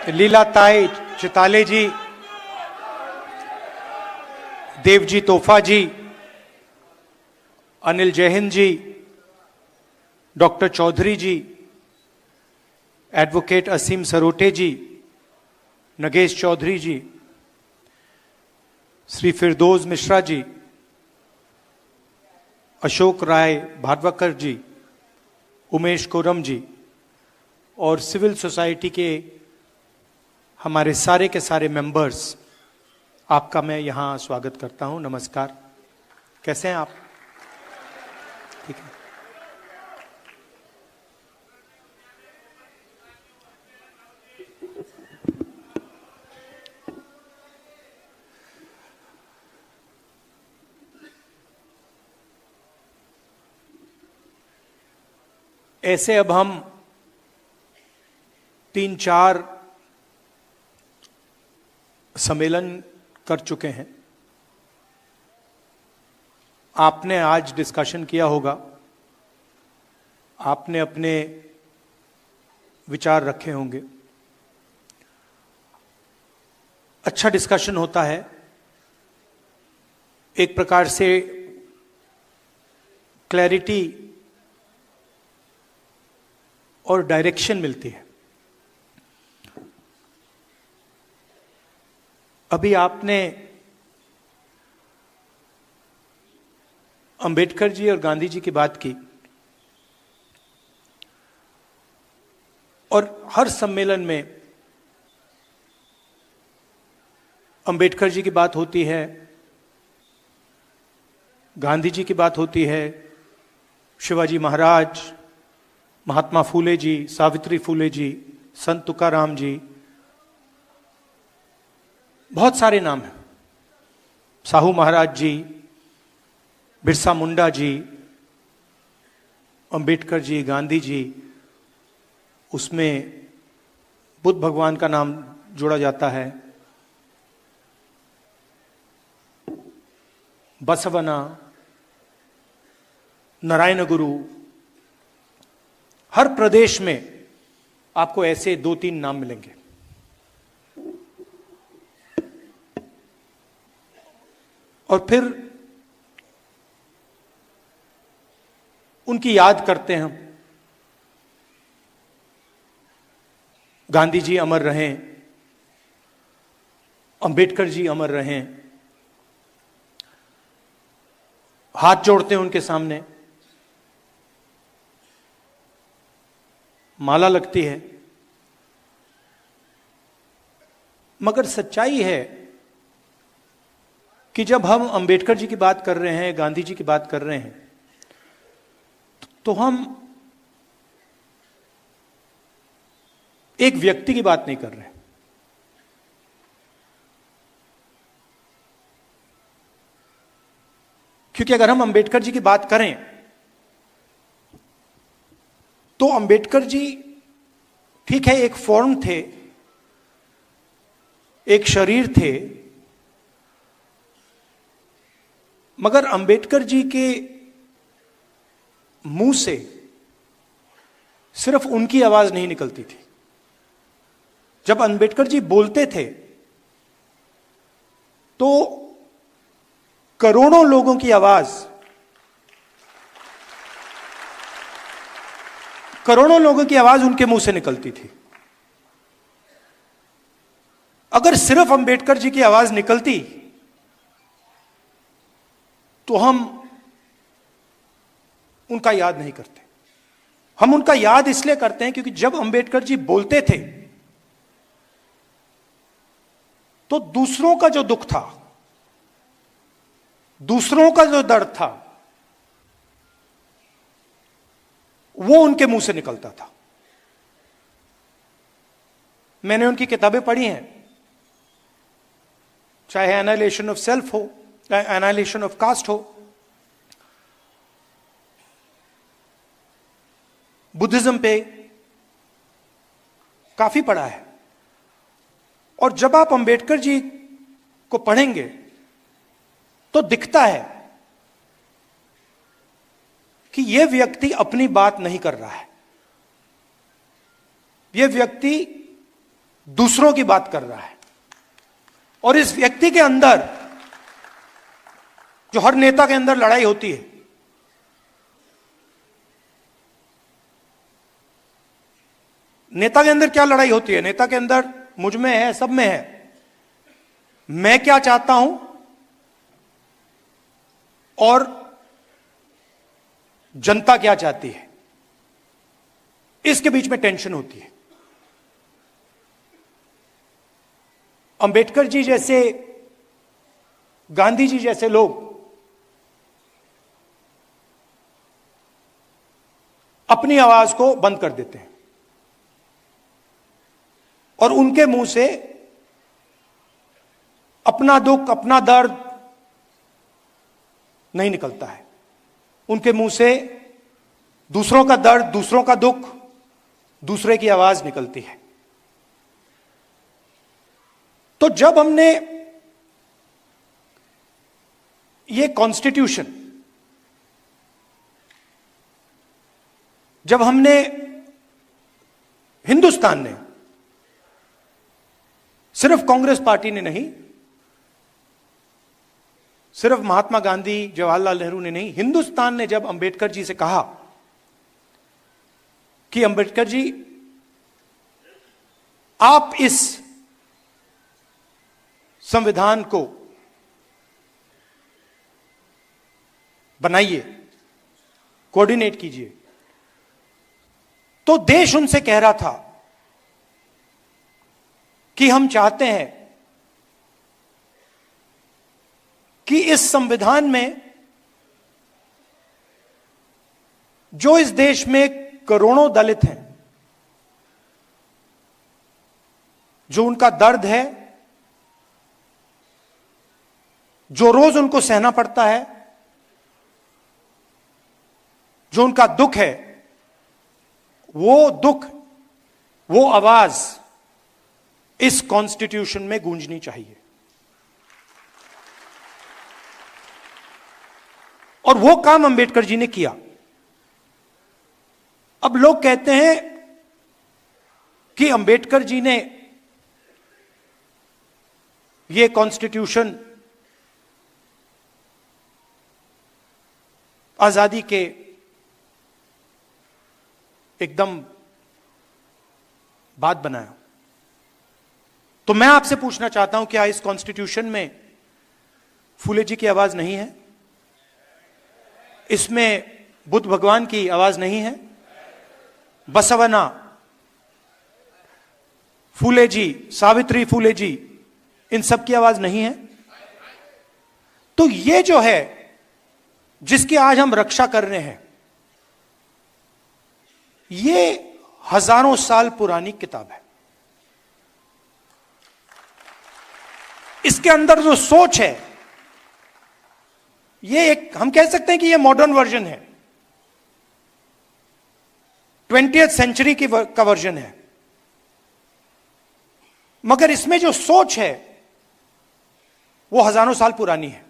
लीलाताई चिताले जी, देवजी तोफा जी, अनिल जैहिंद जी, डॉक्टर चौधरी जी, एडवोकेट असीम सरोटे जी, नगेश चौधरी जी, श्री फिरदौस मिश्रा जी, अशोक राय भाटवकर जी, उमेश कोरम जी और civil society के हमारे सारे के सारे मेंबर्स, आपका मैं यहाँ स्वागत करता हूँ। नमस्कार, कैसे हैं आप? ठीक है। ऐसे अब हम 3-4 सम्मेलन कर चुके हैं। आपने आज डिस्कशन किया होगा, आपने अपने विचार रखे होंगे। अच्छा डिस्कशन होता है, एक प्रकार से क्लैरिटी और डायरेक्शन मिलती है। अभी आपने अंबेडकर जी और गांधी जी की बात की और हर सम्मेलन में अंबेडकर जी की बात होती है, गांधी जी की बात होती है, शिवाजी महाराज, महात्मा फूले जी, सावित्री फूले जी, संत तुकाराम जी, बहुत सारे नाम हैं, साहू महाराज जी, बिरसा मुंडा जी, अंबेडकर जी, गांधी जी, उसमें बुद्ध भगवान का नाम जोड़ा जाता है, बसवना, नारायण गुरु। हर प्रदेश में आपको ऐसे 2-3 नाम मिलेंगे। और फिर उनकी याद करते हैं हम। गांधी जी अमर रहें, अंबेडकर जी अमर रहें, हाथ जोड़ते हैं उनके सामने, माला लगती है। मगर सच्चाई है कि जब हम अंबेडकर जी की बात कर रहे हैं, गांधी जी की बात कर रहे हैं, तो हम एक व्यक्ति की बात नहीं कर रहे। क्योंकि अगर हम अंबेडकर जी की बात करें तो अंबेडकर जी ठीक है एक फॉर्म थे, एक शरीर थे, मगर अंबेडकर जी के मुंह से सिर्फ उनकी आवाज नहीं निकलती थी। जब अंबेडकर जी बोलते थे तो करोड़ों लोगों की आवाज, करोड़ों लोगों की आवाज उनके मुंह से निकलती थी। अगर सिर्फ अंबेडकर जी की आवाज निकलती तो हम उनका याद नहीं करते। हम उनका याद इसलिए करते हैं क्योंकि जब अंबेडकर जी बोलते थे तो दूसरों का जो दुख था, दूसरों का जो दर्द था, वो उनके मुंह से निकलता था। मैंने उनकी किताबें पढ़ी हैं, चाहे एनालिसिस ऑफ सेल्फ हो, एनालिसिस ऑफ कास्ट हो, बुद्धिज्म पे काफी पढ़ा है। और जब आप अंबेडकर जी को पढ़ेंगे तो दिखता है कि यह व्यक्ति अपनी बात नहीं कर रहा है। यह व्यक्ति दूसरों की बात कर रहा है। और इस व्यक्ति के अंदर, जो हर नेता के अंदर लड़ाई होती है, नेता के अंदर क्या लड़ाई होती है? नेता के अंदर मुझ में है, सब में है, मैं क्या चाहता हूं और जनता क्या चाहती है, इसके बीच में टेंशन होती है। अंबेडकर जी जैसे, गांधी जी जैसे लोग अपनी आवाज को बंद कर देते हैं और उनके मुंह से अपना दुख, अपना दर्द नहीं निकलता है। उनके मुंह से दूसरों का दर्द, दूसरों का दुख, दूसरे की आवाज निकलती है। तो जब हमने ये कॉन्स्टिट्यूशन, जब हमने, हिंदुस्तान ने, सिर्फ कांग्रेस पार्टी ने नहीं, सिर्फ महात्मा गांधी, जवाहरलाल नेहरू ने नहीं, हिंदुस्तान ने जब अंबेडकर जी से कहा कि अंबेडकर जी आप इस संविधान को बनाइए, कोऑर्डिनेट कीजिए, तो देश उनसे कह रहा था कि हम चाहते हैं कि इस संविधान में जो इस देश में करोड़ों दलित हैं, जो उनका दर्द है, जो रोज उनको सहना पड़ता है, जो उनका दुख है, वो दुख, वो आवाज इस कॉन्स्टिट्यूशन में गूंजनी चाहिए। और वो काम अंबेडकर जी ने किया। अब लोग कहते हैं कि अंबेडकर जी ने ये कॉन्स्टिट्यूशन आजादी के एकदम बाद बनाया। तो मैं आपसे पूछना चाहता हूं, क्या इस कॉन्स्टिट्यूशन में फूले जी की आवाज नहीं है? इसमें बुद्ध भगवान की आवाज नहीं है? बसवना, फूले जी, सावित्री फूले जी, इन सब की आवाज नहीं है? तो ये जो है, जिसकी आज हम रक्षा कर रहे हैं, ये हजारों साल पुरानी किताब है। इसके अंदर जो सोच है, ये एक, हम कह सकते हैं कि ये मॉडर्न वर्जन है, 20th सेंचुरी का वर्जन है, मगर इसमें जो सोच है वो हजारों साल पुरानी है।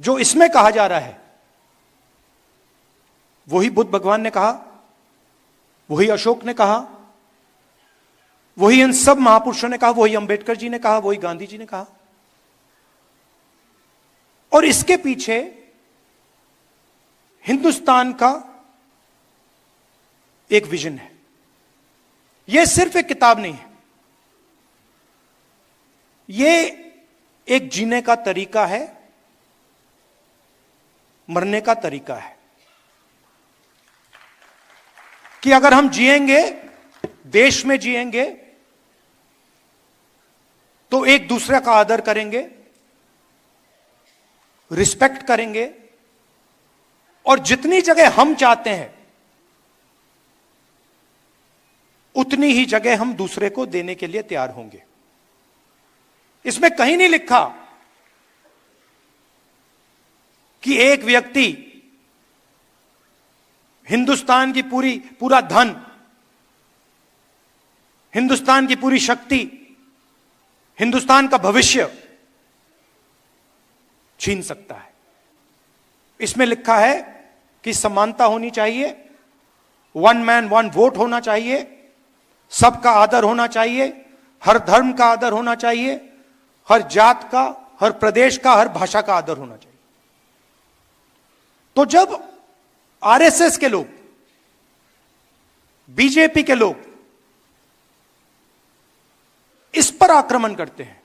जो इसमें कहा जा रहा है वही बुद्ध भगवान ने कहा, वही अशोक ने कहा, वही इन सब महापुरुषों ने कहा, वही अंबेडकर जी ने कहा, वही गांधी जी ने कहा। और इसके पीछे हिंदुस्तान का एक विजन है। यह सिर्फ एक किताब नहीं है, यह एक जीने का तरीका है, मरने का तरीका है, कि अगर हम जिएंगे, देश में जिएंगे, तो एक दूसरे का आदर करेंगे, रिस्पेक्ट करेंगे, और जितनी जगह हम चाहते हैं उतनी ही जगह हम दूसरे को देने के लिए तैयार होंगे। इसमें कहीं नहीं लिखा कि एक व्यक्ति हिंदुस्तान की पूरा धन, हिंदुस्तान की पूरी शक्ति, हिंदुस्तान का भविष्य छीन सकता है। इसमें लिखा है कि समानता होनी चाहिए, वन मैन वन वोट होना चाहिए, सबका आदर होना चाहिए, हर धर्म का आदर होना चाहिए, हर जात का, हर प्रदेश का, हर भाषा का आदर होना चाहिए। तो जब आरएसएस के लोग, बीजेपी के लोग इस पर आक्रमण करते हैं,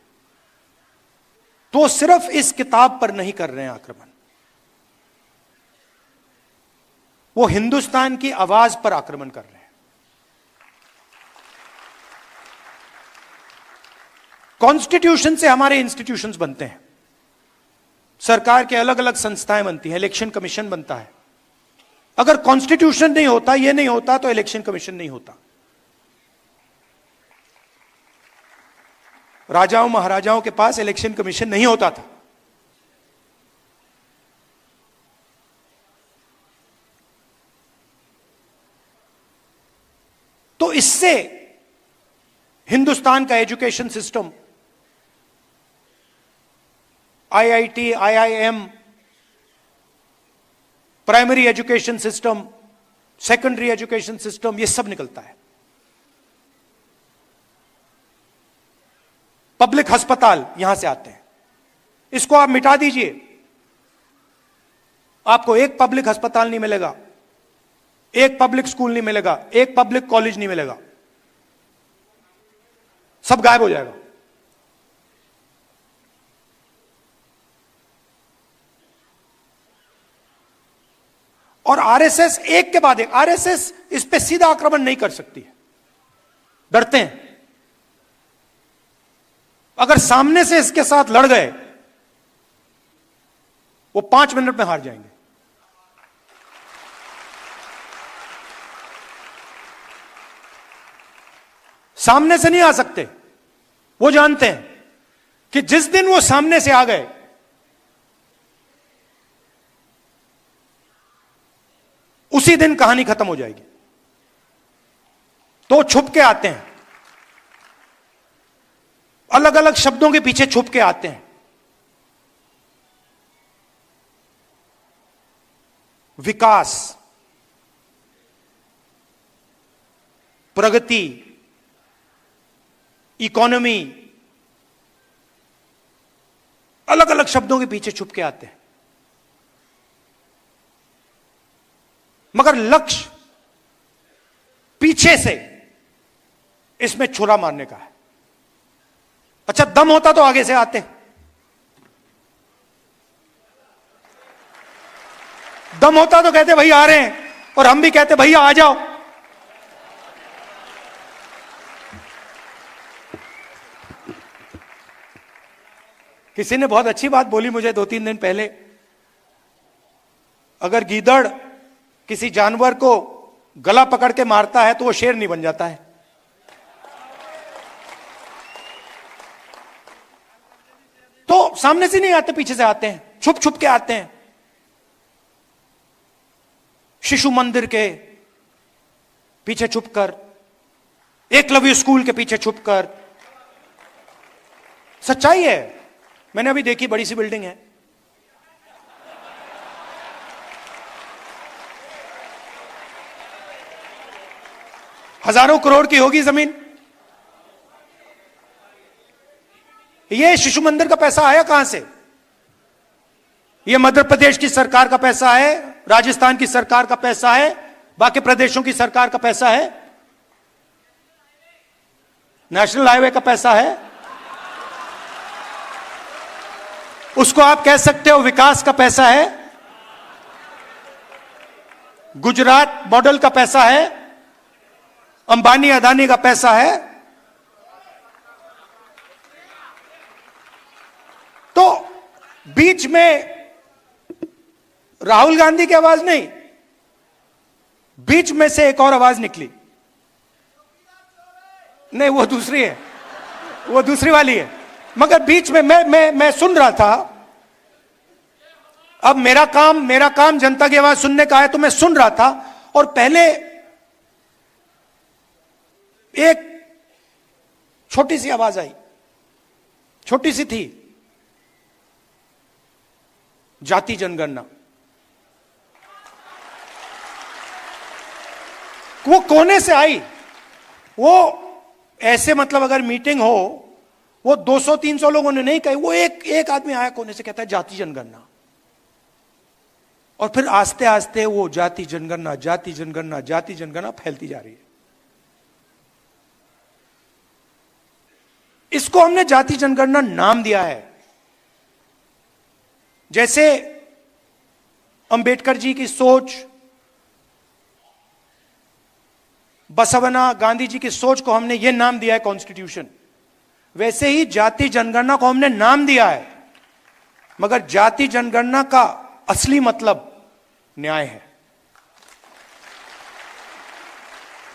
तो सिर्फ इस किताब पर नहीं कर रहे हैं आक्रमण, वो हिंदुस्तान की आवाज पर आक्रमण कर रहे हैं। कॉन्स्टिट्यूशन से हमारे इंस्टीट्यूशंस बनते हैं, सरकार के अलग अलग संस्थाएं बनती हैं, इलेक्शन कमीशन बनता है। अगर कॉन्स्टिट्यूशन नहीं होता, ये नहीं होता, तो इलेक्शन कमीशन नहीं होता। राजाओं महाराजाओं के पास इलेक्शन कमीशन नहीं होता था। तो इससे हिंदुस्तान का education system, IIT, IIM, primary education system, secondary education system, यह सब निकलता है। पब्लिक अस्पताल यहां से आते हैं। इसको आप मिटा दीजिए, आपको एक पब्लिक अस्पताल नहीं मिलेगा, एक पब्लिक स्कूल नहीं मिलेगा, एक पब्लिक कॉलेज नहीं मिलेगा, सब गायब हो जाएगा। और आरएसएस एक के बाद एक, आरएसएस इस पे सीधा आक्रमण नहीं कर सकती है, डरते हैं। अगर सामने से इसके साथ लड़ गए, वो 5 मिनट में हार जाएंगे। सामने से नहीं आ सकते। वो जानते हैं कि जिस दिन वो सामने से आ गए, उसी दिन कहानी खत्म हो जाएगी। तो छुप के आते हैं, अलग अलग शब्दों के पीछे छुप के आते हैं। विकास, प्रगति, इकोनॉमी, अलग अलग शब्दों के पीछे छुप के आते हैं, मगर लक्ष्य पीछे से इसमें छुरा मारने का है। अच्छा, दम होता तो आगे से आते, दम होता तो कहते भैया आ रहे हैं, और हम भी कहते भैया आ जाओ। किसी ने बहुत अच्छी बात बोली मुझे 2-3 दिन पहले, अगर गीदड़ किसी जानवर को गला पकड़ के मारता है तो वो शेर नहीं बन जाता है। तो सामने से नहीं आते, पीछे से आते हैं, छुप छुप के आते हैं। शिशु मंदिर के पीछे छुपकर, एकलव्य स्कूल के पीछे छुपकर। सच्चाई है, मैंने अभी देखी, बड़ी सी बिल्डिंग है, हजारों करोड़ की होगी जमीन। ये शिशु मंदिर का पैसा आया कहां से? ये मध्य प्रदेश की सरकार का पैसा है, राजस्थान की सरकार का पैसा है, बाकी प्रदेशों की सरकार का पैसा है, नेशनल हाईवे का पैसा है। उसको आप कह सकते हो विकास का पैसा है, गुजरात मॉडल का पैसा है, अंबानी अदानी का पैसा है। तो बीच में राहुल गांधी की आवाज नहीं, बीच में से एक और आवाज निकली। नहीं, वो दूसरी है, वो दूसरी वाली है। मगर बीच में मैं सुन रहा था। अब मेरा काम जनता की आवाज सुनने का है, तो मैं सुन रहा था। और पहले एक छोटी सी आवाज आई, छोटी सी थी, जाति जनगणना। वो कोने से आई, वो ऐसे मतलब अगर मीटिंग हो, वो 200-300 लोगों ने नहीं कही, वो एक आदमी आया कोने से, कहता है जाति जनगणना। और फिर आस्ते आस्ते वो जाति जनगणना, जाति जनगणना, जाति जनगणना फैलती जा रही है। इसको हमने जाति जनगणना नाम दिया है। जैसे अंबेडकर जी की सोच, बसवना गांधी जी की सोच को हमने यह नाम दिया है कॉन्स्टिट्यूशन, वैसे ही जाति जनगणना को हमने नाम दिया है। मगर जाति जनगणना का असली मतलब न्याय है।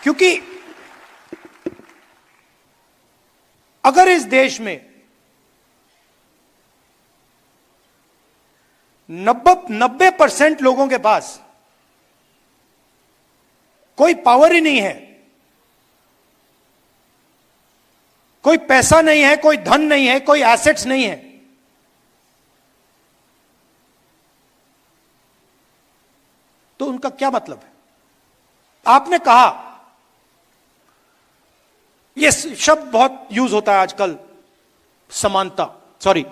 क्योंकि अगर इस देश में 90% लोगों के पास कोई पावर ही नहीं है, कोई पैसा नहीं है, कोई धन नहीं है, कोई एसेट्स नहीं है, तो उनका क्या मतलब है? आपने कहा, यह शब्द बहुत यूज होता है आजकल, समानता, सॉरी,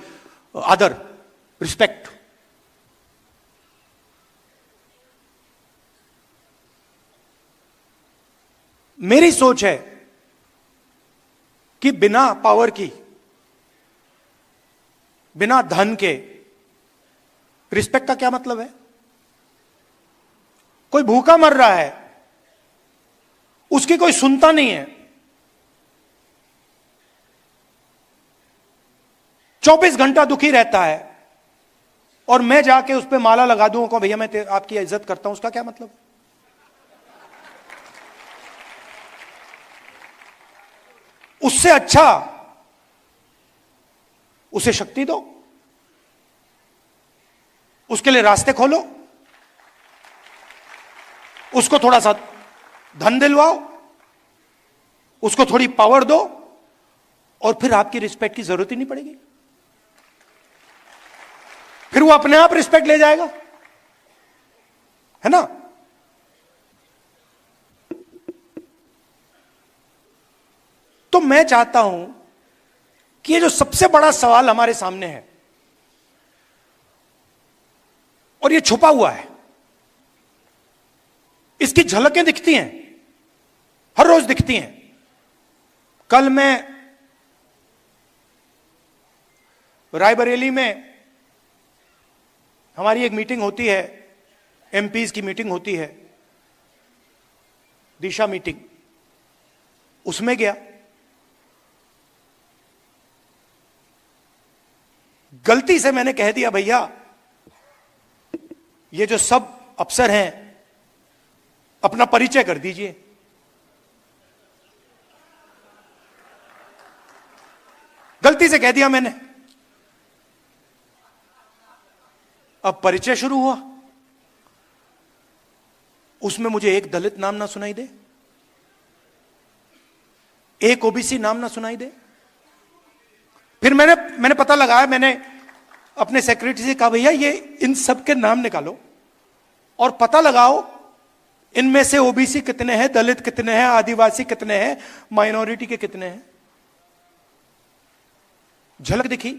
आदर, रिस्पेक्ट। मेरी सोच है कि बिना पावर की, बिना धन के रिस्पेक्ट का क्या मतलब है? कोई भूखा मर रहा है, उसकी कोई सुनता नहीं है, 24 घंटा दुखी रहता है, और मैं जाके उस पर माला लगा दूं को, भैया मैं आपकी इज्जत करता हूं, उसका क्या मतलब? उससे अच्छा उसे शक्ति दो, उसके लिए रास्ते खोलो, उसको थोड़ा सा धन दिलवाओ, उसको थोड़ी पावर दो, और फिर आपकी रिस्पेक्ट की जरूरत ही नहीं पड़ेगी। फिर वो अपने आप रिस्पेक्ट ले जाएगा, है ना? तो मैं चाहता हूं कि ये जो सबसे बड़ा सवाल हमारे सामने है, और ये छुपा हुआ है, इसकी झलकें दिखती हैं, हर रोज दिखती हैं। कल मैं रायबरेली में, हमारी एक मीटिंग होती है, एमपीज की मीटिंग होती है, दिशा मीटिंग, उसमें गया। गलती से मैंने कह दिया, भैया ये जो सब अफसर हैं, अपना परिचय कर दीजिए। गलती से कह दिया मैंने। अब परिचय शुरू हुआ, उसमें मुझे एक दलित नाम ना सुनाई दे, एक ओबीसी नाम ना सुनाई दे। फिर मैंने पता लगाया, मैंने अपने सेक्रेटरी से कहा, भैया ये इन सब के नाम निकालो और पता लगाओ इनमें से ओबीसी कितने हैं, दलित कितने हैं, आदिवासी कितने हैं, माइनॉरिटी के कितने हैं। झलक दिखी,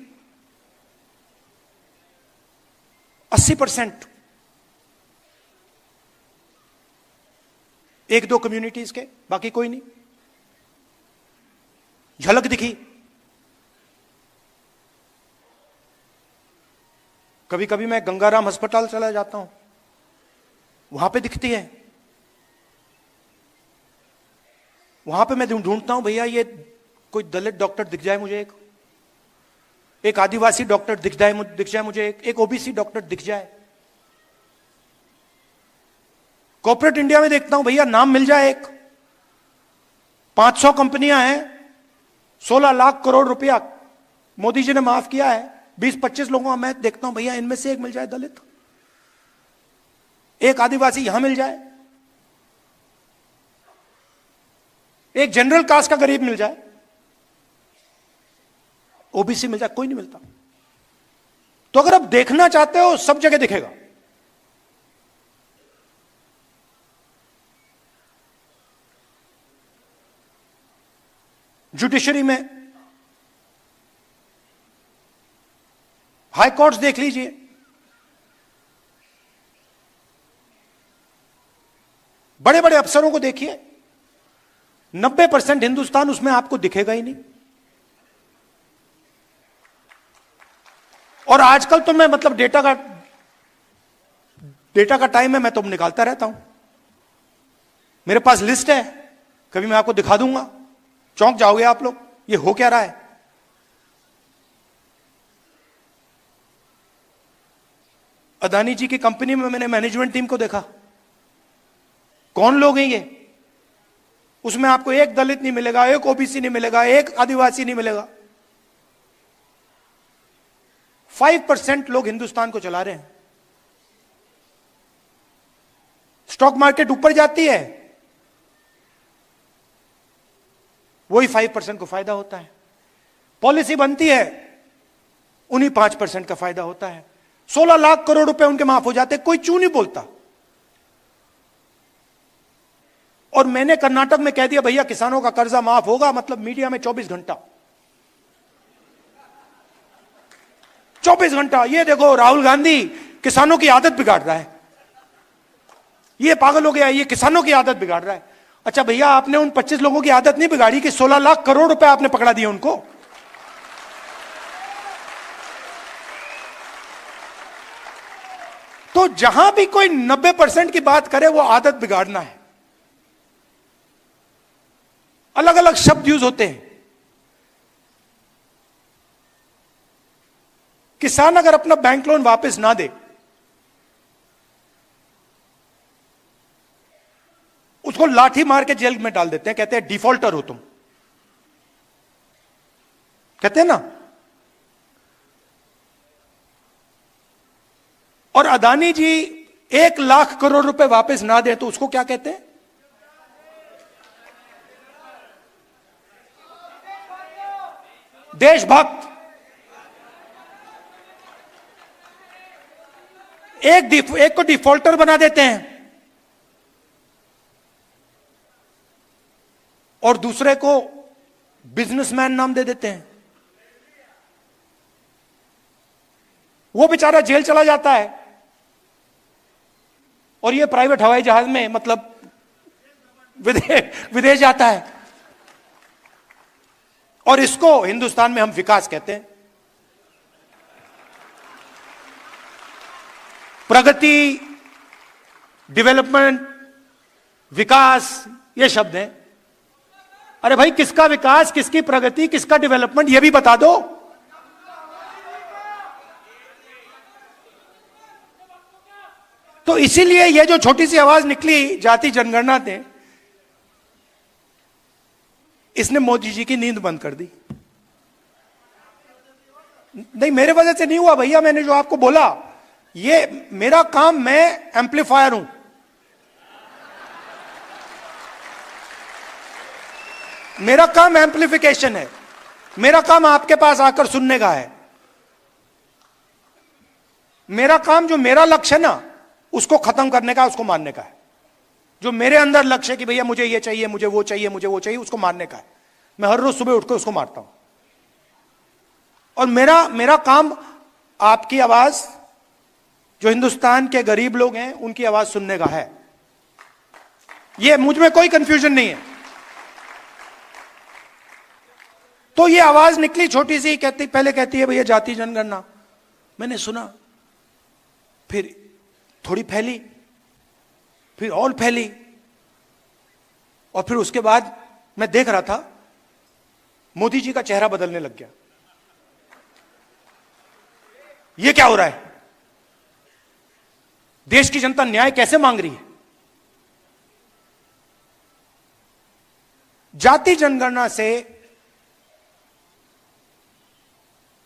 80%। एक दो कम्युनिटीज के, बाकी कोई नहीं। झलक दिखी। कभी कभी मैं गंगाराम अस्पताल चला जाता हूं, वहां पे दिखती है। वहां पे मैं ढूंढता हूं, भैया ये कोई दलित डॉक्टर दिख जाए मुझे, एक आदिवासी डॉक्टर दिख जाए मुझे, एक ओबीसी डॉक्टर दिख जाए। कॉर्पोरेट इंडिया में देखता हूं, भैया नाम मिल जाए एक। 500 कंपनियां हैं, 16 लाख करोड़ रुपया मोदी जी ने माफ किया है, 20-25 लोगों का मैं देखता हूं, भैया इनमें से एक मिल जाए दलित, एक आदिवासी यहां मिल जाए, एक जनरल कास्ट का गरीब मिल जाए, ओबीसी मिल जाए, कोई नहीं मिलता। तो अगर आप देखना चाहते हो, सब जगह दिखेगा। जुडिशरी में हाई कोर्ट्स देख लीजिए, बड़े बड़े अफसरों को देखिए, 90% हिंदुस्तान उसमें आपको दिखेगा ही नहीं। और आजकल तो मैं मतलब डेटा का टाइम है, मैं तो निकालता रहता हूं, मेरे पास लिस्ट है, कभी मैं आपको दिखा दूंगा, चौंक जाओगे आप लोग, ये हो क्या रहा है। अदानी जी की कंपनी में मैंने मैनेजमेंट टीम को देखा, कौन लोग हैं ये? उसमें आपको एक दलित नहीं मिलेगा, एक ओबीसी नहीं मिलेगा, एक आदिवासी नहीं मिलेगा। 5% लोग हिंदुस्तान को चला रहे हैं। स्टॉक मार्केट ऊपर जाती है, वही 5% को फायदा होता है। पॉलिसी बनती है, उन्हीं 5% का फायदा होता है। 16 लाख करोड़ रुपए उनके माफ हो जाते, कोई चू नहीं बोलता। और मैंने कर्नाटक में कह दिया भैया किसानों का कर्जा माफ होगा, मतलब मीडिया में 24 घंटा 24 घंटा, ये देखो राहुल गांधी किसानों की आदत बिगाड़ रहा है, ये पागल हो गया, ये किसानों की आदत बिगाड़ रहा है। अच्छा भैया, आपने उन 25 लोगों की आदत नहीं बिगाड़ी कि 16 लाख करोड़ रुपए आपने पकड़ा दिए उनको। तो जहां भी कोई 90% की बात करे वो आदत बिगाड़ना है। अलग अलग शब्द यूज होते हैं। किसान अगर अपना बैंक लोन वापस ना दे, उसको लाठी मार के जेल में डाल देते हैं, कहते हैं डिफॉल्टर हो तुम, कहते हैं ना। और अदानी जी 1 लाख करोड़ रुपए वापस ना दे तो उसको क्या कहते हैं? देशभक्त। एक को डिफॉल्टर बना देते हैं और दूसरे को बिजनेसमैन नाम दे देते हैं। वो बेचारा जेल चला जाता है और ये प्राइवेट हवाई जहाज में मतलब विदेश जाता है। और इसको हिंदुस्तान में हम विकास कहते हैं। प्रगति, डेवलपमेंट, विकास, ये शब्द हैं। अरे भाई, किसका विकास, किसकी प्रगति, किसका डेवलपमेंट, ये भी बता दो। तो इसीलिए ये जो छोटी सी आवाज निकली जाति जनगणना ने, इसने मोदी जी की नींद बंद कर दी। नहीं, मेरे वजह से नहीं हुआ भैया, मैंने जो आपको बोला, ये मेरा काम, मैं एम्पलीफायर हूं। मेरा काम एम्पलीफिकेशन है, मेरा काम आपके पास आकर सुनने का है। मेरा काम, जो मेरा लक्ष्य है ना, उसको खत्म करने का, उसको मारने का है। जो मेरे अंदर लक्ष्य है कि भैया मुझे ये चाहिए, मुझे वो चाहिए, मुझे वो चाहिए, उसको मारने का है। मैं हर रोज सुबह उठकर उसको मारता हूं। और मेरा काम आपकी आवाज, जो हिंदुस्तान के गरीब लोग हैं, उनकी आवाज सुनने का है। ये मुझ में कोई कंफ्यूजन नहीं है। तो ये आवाज निकली छोटी सी, पहले कहती है भैया जाति जनगणना, मैंने सुना, फिर थोड़ी फैली, फिर और फैली, और फिर उसके बाद मैं देख रहा था मोदी जी का चेहरा बदलने लग गया। ये क्या हो रहा है? देश की जनता न्याय कैसे मांग रही है? जाति जनगणना से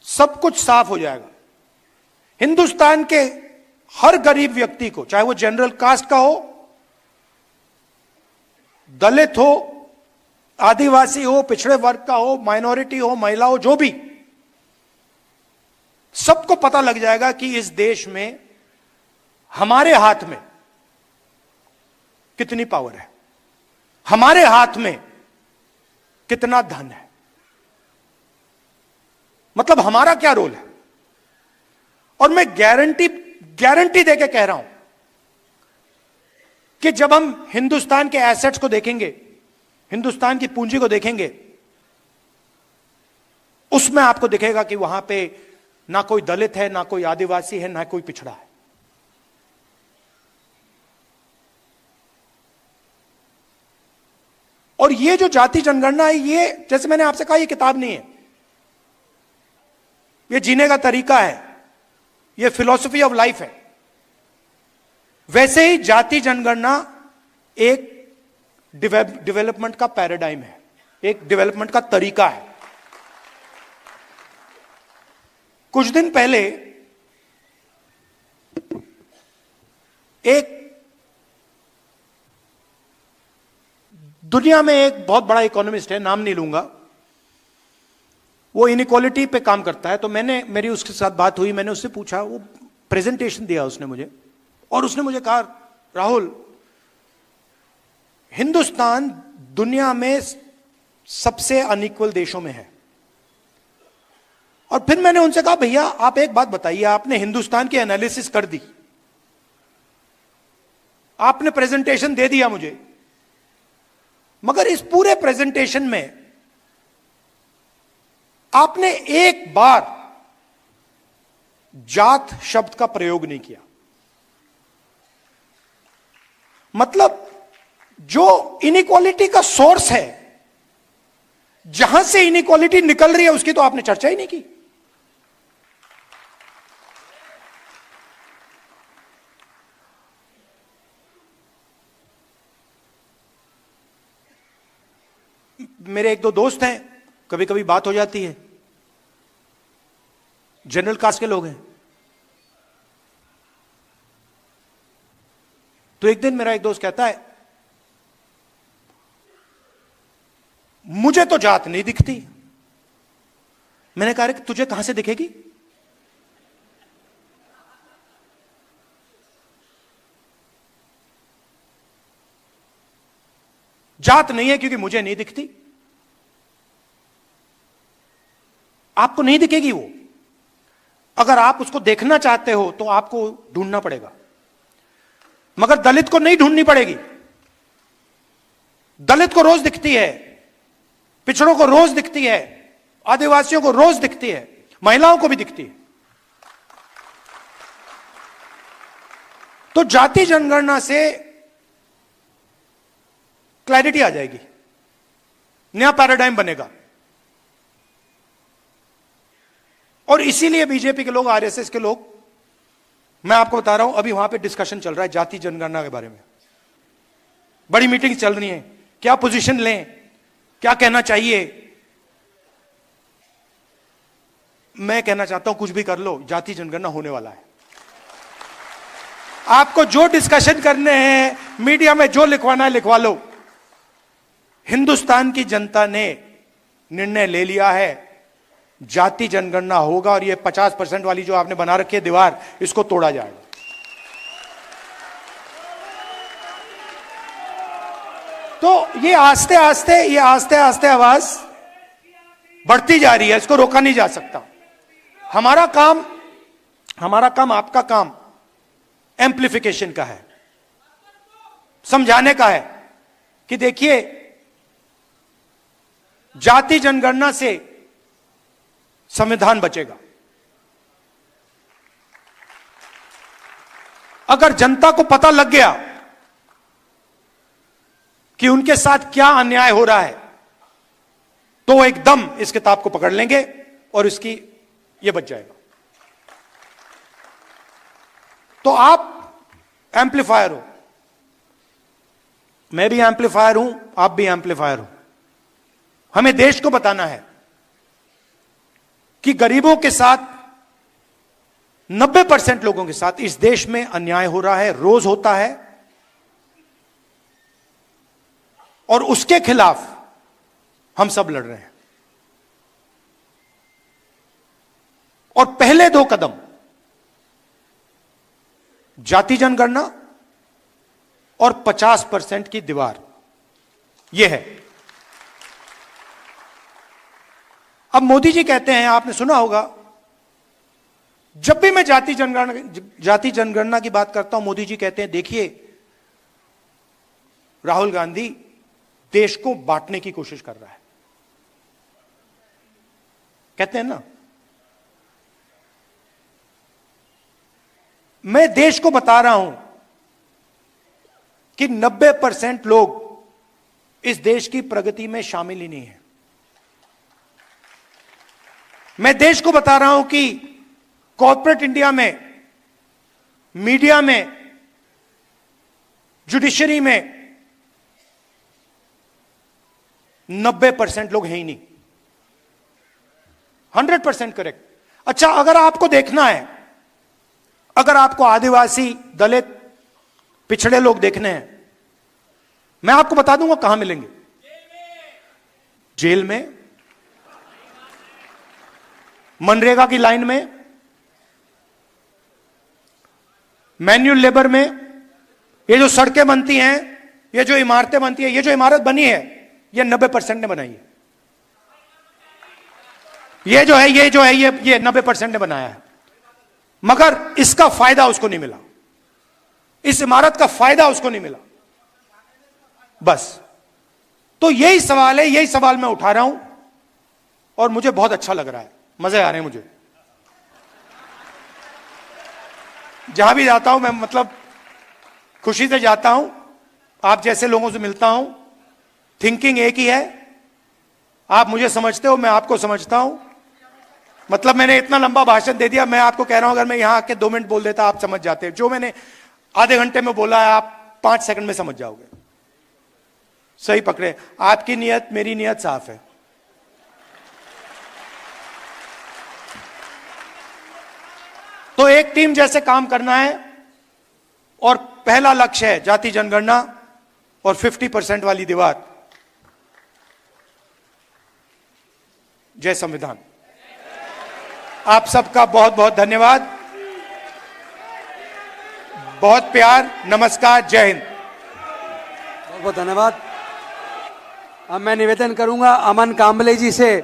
सब कुछ साफ हो जाएगा। हिंदुस्तान के हर गरीब व्यक्ति को, चाहे वो जनरल कास्ट का हो, दलित हो, आदिवासी हो, पिछड़े वर्ग का हो, माइनॉरिटी हो, महिला हो, जो भी, सबको पता लग जाएगा कि इस देश में हमारे हाथ में कितनी पावर है, हमारे हाथ में कितना धन है। मतलब हमारा क्या रोल है। और मैं गारंटी देके कह रहा हूं कि जब हम हिंदुस्तान के एसेट्स को देखेंगे, हिंदुस्तान की पूंजी को देखेंगे, उसमें आपको दिखेगा कि वहां पे ना कोई दलित है, ना कोई आदिवासी है, ना कोई पिछड़ा है। और ये जो जाति जनगणना है, ये जैसे मैंने आपसे कहा, ये किताब नहीं है, ये जीने का तरीका है, ये फिलॉसफी ऑफ लाइफ है। वैसे ही जाति जनगणना एक डेवलपमेंट का पैराडाइम है, एक डेवलपमेंट का तरीका है। कुछ दिन पहले एक दुनिया में एक बहुत बड़ा इकोनॉमिस्ट है, नाम नहीं लूंगा, वो इनइक्वालिटी पे काम करता है। तो मेरी उसके साथ बात हुई, मैंने उससे पूछा, वो प्रेजेंटेशन दिया उसने मुझे, और उसने मुझे कहा, राहुल, हिंदुस्तान दुनिया में सबसे अनइक्वल देशों में है। और फिर मैंने उनसे कहा, भैया आप एक बात बताइए, आपने हिंदुस्तान की एनालिसिस कर दी, आपने प्रेजेंटेशन दे दिया मुझे, मगर इस पूरे प्रेजेंटेशन में आपने एक बार जात शब्द का प्रयोग नहीं किया। मतलब जो इनइक्वालिटी का सोर्स है, जहां से इनइक्वालिटी निकल रही है, उसकी तो आपने चर्चा ही नहीं की। मेरे एक दो दोस्त हैं, कभी कभी बात हो जाती है, जनरल कास्ट के लोग हैं। तो एक दिन मेरा एक दोस्त कहता है, मुझे तो जात नहीं दिखती। मैंने कहा, कि तुझे कहां से दिखेगी? जात नहीं है क्योंकि मुझे नहीं दिखती, आपको नहीं दिखेगी वो। अगर आप उसको देखना चाहते हो तो आपको ढूंढना पड़ेगा, मगर दलित को नहीं ढूंढनी पड़ेगी। दलित को रोज दिखती है, पिछड़ों को रोज दिखती है, आदिवासियों को रोज दिखती है, महिलाओं को भी दिखती है। तो जाति जनगणना से क्लैरिटी आ जाएगी, नया पैराडाइम बनेगा। और इसीलिए बीजेपी के लोग, आरएसएस के लोग, मैं आपको बता रहा हूं, अभी वहां पे डिस्कशन चल रहा है जाति जनगणना के बारे में, बड़ी मीटिंग चल रही है, क्या पोजीशन लें, क्या कहना चाहिए। मैं कहना चाहता हूं, कुछ भी कर लो, जाति जनगणना होने वाला है। आपको जो डिस्कशन करने हैं, मीडिया में जो लिखवाना है लिखवा लो। हिंदुस्तान की जनता ने निर्णय ले लिया है, जाति जनगणना होगा, और ये 50% वाली जो आपने बना रखी है दीवार, इसको तोड़ा जाएगा। तो ये आस्ते आस्ते आवाज बढ़ती जा रही है, इसको रोका नहीं जा सकता। हमारा काम आपका काम एम्प्लीफिकेशन का है, समझाने का है कि देखिए, जाति जनगणना से संविधान बचेगा। अगर जनता को पता लग गया कि उनके साथ क्या अन्याय हो रहा है, तो एकदम इस किताब को पकड़ लेंगे और इसकी ये बच जाएगा। तो आप एम्पलीफायर हो, मैं भी एम्पलीफायर हूं, आप भी एम्पलीफायर हो। हमें देश को बताना है कि गरीबों के साथ, 90% लोगों के साथ इस देश में अन्याय हो रहा है, रोज होता है, और उसके खिलाफ हम सब लड़ रहे हैं। और पहले 2 कदम, जाति जनगणना और 50% की दीवार, यह है। अब मोदी जी कहते हैं, आपने सुना होगा, जब भी मैं जाति जनगणना की बात करता हूं, मोदी जी कहते हैं देखिए राहुल गांधी देश को बांटने की कोशिश कर रहा है। कहते हैं ना, मैं देश को बता रहा हूं कि 90% लोग इस देश की प्रगति में शामिल ही नहीं है। मैं देश को बता रहा हूं कि कॉर्पोरेट इंडिया में, मीडिया में, जुडिशरी में 90% लोग हैं ही नहीं। 100% करेक्ट। अच्छा, अगर आपको देखना है, अगर आपको आदिवासी, दलित, पिछड़े लोग देखने हैं, मैं आपको बता दूंगा कहां मिलेंगे। जेल में, मनरेगा की लाइन में, मैन्युअल लेबर में। ये जो सड़कें बनती हैं, ये जो इमारतें बनती हैं, ये जो इमारत बनी है, ये 90% ने बनाई है। ये जो है ये 90% ने बनाया है, मगर इसका फायदा उसको नहीं मिला, इस इमारत का फायदा उसको नहीं मिला। बस तो यही सवाल है, यही सवाल मैं उठा रहा हूं और मुझे बहुत अच्छा लग रहा है, मजे आ रहे हैं मुझे। जहां भी जाता हूं मैं, मतलब खुशी से जाता हूं, आप जैसे लोगों से मिलता हूं। थिंकिंग एक ही है, आप मुझे समझते हो, मैं आपको समझता हूं। मतलब मैंने इतना लंबा भाषण दे दिया, मैं आपको कह रहा हूं अगर मैं यहां आके 2 मिनट बोल देता आप समझ जाते। जो मैंने आधे घंटे में बोला है आप 5 सेकंड में समझ जाओगे। सही पकड़े, आपकी नियत मेरी नियत साफ है। तो एक टीम जैसे काम करना है और पहला लक्ष्य है जाति जनगणना और 50% वाली दीवार। जय संविधान। आप सबका बहुत बहुत धन्यवाद, बहुत प्यार, नमस्कार, जय हिंद। बहुत बहुत धन्यवाद। अब मैं निवेदन करूंगा अमन कांबले जी से,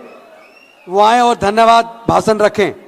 वो आए और धन्यवाद भाषण रखें।